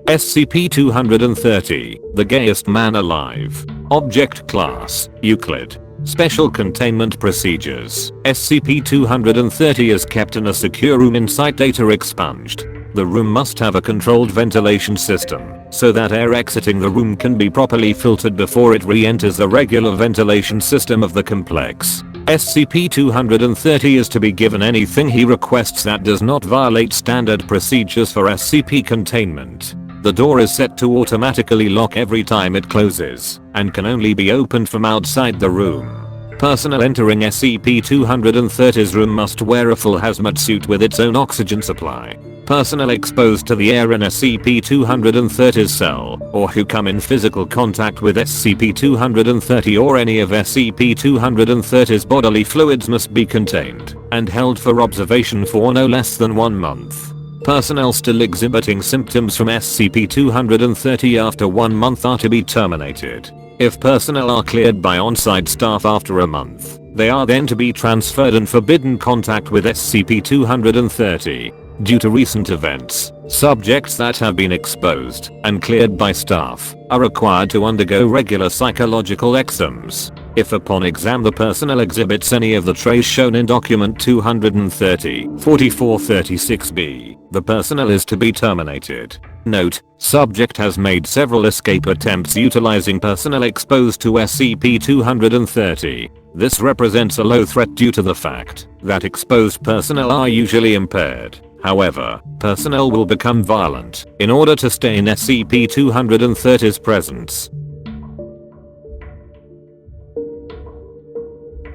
SCP-230, the gayest man alive. Object Class, Euclid. Special Containment Procedures. SCP-230 is kept in a secure room inside data expunged. The room must have a controlled ventilation system, so that air exiting the room can be properly filtered before it re-enters the regular ventilation system of the complex. SCP-230 is to be given anything he requests that does not violate standard procedures for SCP containment. The door is set to automatically lock every time it closes, and can only be opened from outside the room. Personnel entering SCP-230's room must wear a full hazmat suit with its own oxygen supply. Personnel exposed to the air in SCP-230's cell, or who come in physical contact with SCP-230 or any of SCP-230's bodily fluids must be contained and held for observation for no less than 1 month. Personnel still exhibiting symptoms from SCP-230 after 1 month are to be terminated. If personnel are cleared by on-site staff after a month, they are then to be transferred and forbidden contact with SCP-230. Due to recent events, subjects that have been exposed and cleared by staff are required to undergo regular psychological exams. If upon exam the personnel exhibits any of the traits shown in document 230-4436-B, the personnel is to be terminated. Note: subject has made several escape attempts utilizing personnel exposed to SCP-230. This represents a low threat due to the fact that exposed personnel are usually impaired. However, personnel will become violent in order to stay in SCP-230's presence.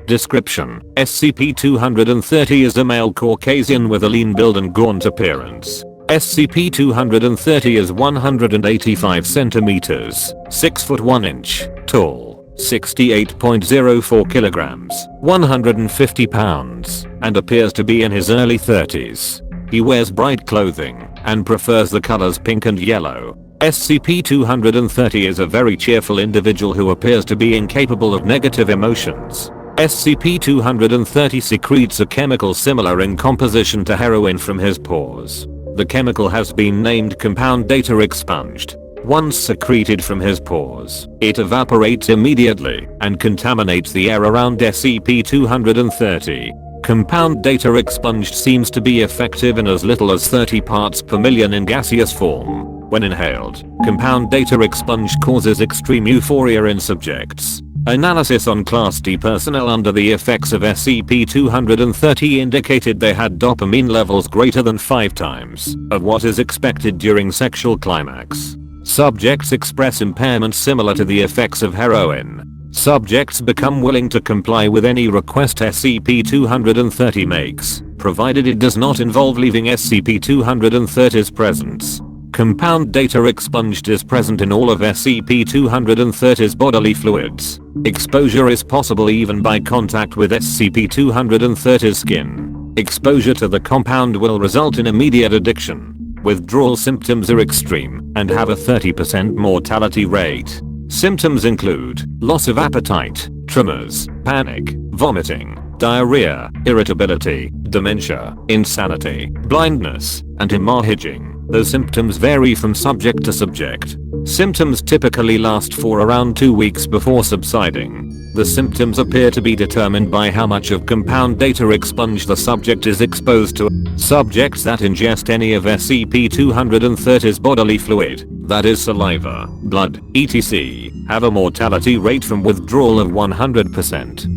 Description: SCP-230 is a male Caucasian with a lean build and gaunt appearance. SCP-230 is 185 centimeters, 6 foot 1 inch, tall, 68.04 kilograms, 150 pounds, and appears to be in his early 30s. He wears bright clothing and prefers the colors pink and yellow. SCP-230 is a very cheerful individual who appears to be incapable of negative emotions. SCP-230 secretes a chemical similar in composition to heroin from his pores. The chemical has been named compound data expunged. Once secreted from his pores, it evaporates immediately and contaminates the air around SCP-230. Compound data expunged seems to be effective in as little as 30 parts per million in gaseous form. When inhaled, compound data expunged causes extreme euphoria in subjects. Analysis on Class D personnel under the effects of SCP-230 indicated they had dopamine levels greater than 5 times of what is expected during sexual climax. Subjects express impairment similar to the effects of heroin. Subjects become willing to comply with any request SCP-230 makes, provided it does not involve leaving SCP-230's presence. Compound data expunged is present in all of SCP-230's bodily fluids. Exposure is possible even by contact with SCP-230's skin. Exposure to the compound will result in immediate addiction. Withdrawal symptoms are extreme and have a 30% mortality rate. Symptoms include loss of appetite, tremors, panic, vomiting, diarrhea, irritability, dementia, insanity, blindness, and hemorrhaging. Those symptoms vary from subject to subject. Symptoms typically last for around 2 weeks before subsiding. The symptoms appear to be determined by how much of compound data expunged the subject is exposed to. Subjects that ingest any of SCP-230's bodily fluid, that is saliva, blood, etc., have a mortality rate from withdrawal of 100%.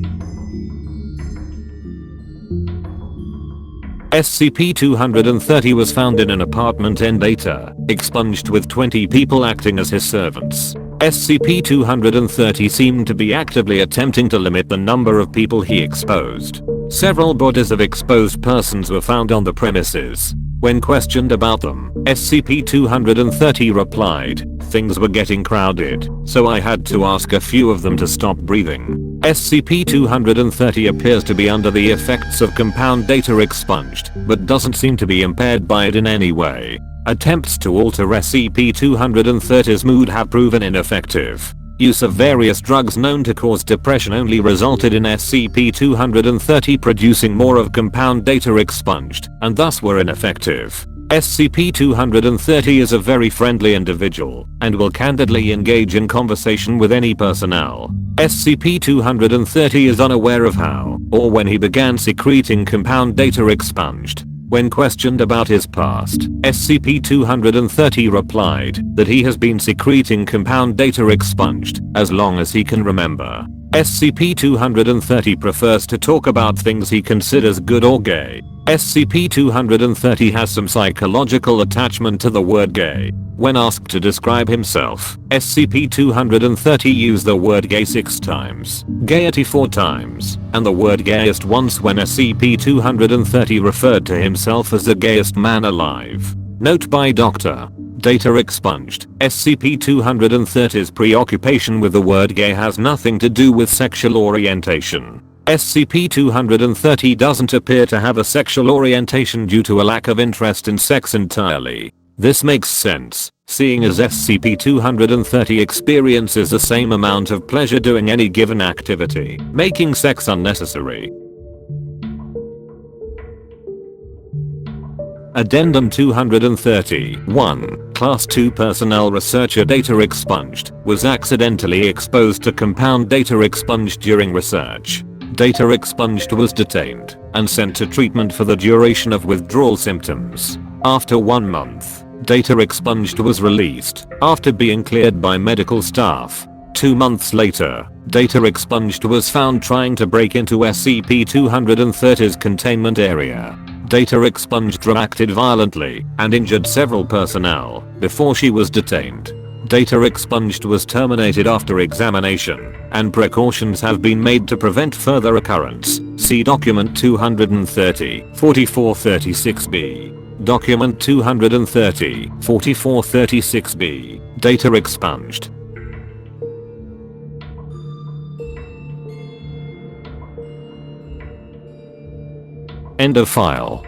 SCP-230 was found in an apartment in data, expunged with 20 people acting as his servants. SCP-230 seemed to be actively attempting to limit the number of people he exposed. Several bodies of exposed persons were found on the premises. When questioned about them, SCP-230 replied, "Things were getting crowded, so I had to ask a few of them to stop breathing." SCP-230 appears to be under the effects of compound data expunged, but doesn't seem to be impaired by it in any way. Attempts to alter SCP-230's mood have proven ineffective. Use of various drugs known to cause depression only resulted in SCP-230 producing more of compound data expunged, and thus were ineffective. SCP-230 is a very friendly individual and will candidly engage in conversation with any personnel. SCP-230 is unaware of how or when he began secreting compound data expunged. When questioned about his past, SCP-230 replied that he has been secreting compound data expunged as long as he can remember. SCP-230 prefers to talk about things he considers good or gay. SCP-230 has some psychological attachment to the word gay. When asked to describe himself, SCP-230 used the word gay 6 times, gaiety 4 times, and the word gayest once when SCP-230 referred to himself as the gayest man alive. Note by Dr. Data expunged. SCP-230's preoccupation with the word gay has nothing to do with sexual orientation. SCP-230 doesn't appear to have a sexual orientation due to a lack of interest in sex entirely. This makes sense, seeing as SCP-230 experiences the same amount of pleasure doing any given activity, making sex unnecessary. Addendum 230. 1. Class 2 personnel researcher data expunged was accidentally exposed to compound data expunged during research. Data expunged was detained and sent to treatment for the duration of withdrawal symptoms. After 1 month, data expunged was released after being cleared by medical staff. 2 months later, data expunged was found trying to break into SCP-230's containment area. Data expunged reacted violently and injured several personnel before she was detained. Data expunged was terminated after examination, and precautions have been made to prevent further occurrence. See Document 230, 4436-B. Document 230, 4436-B. Data expunged. End of file.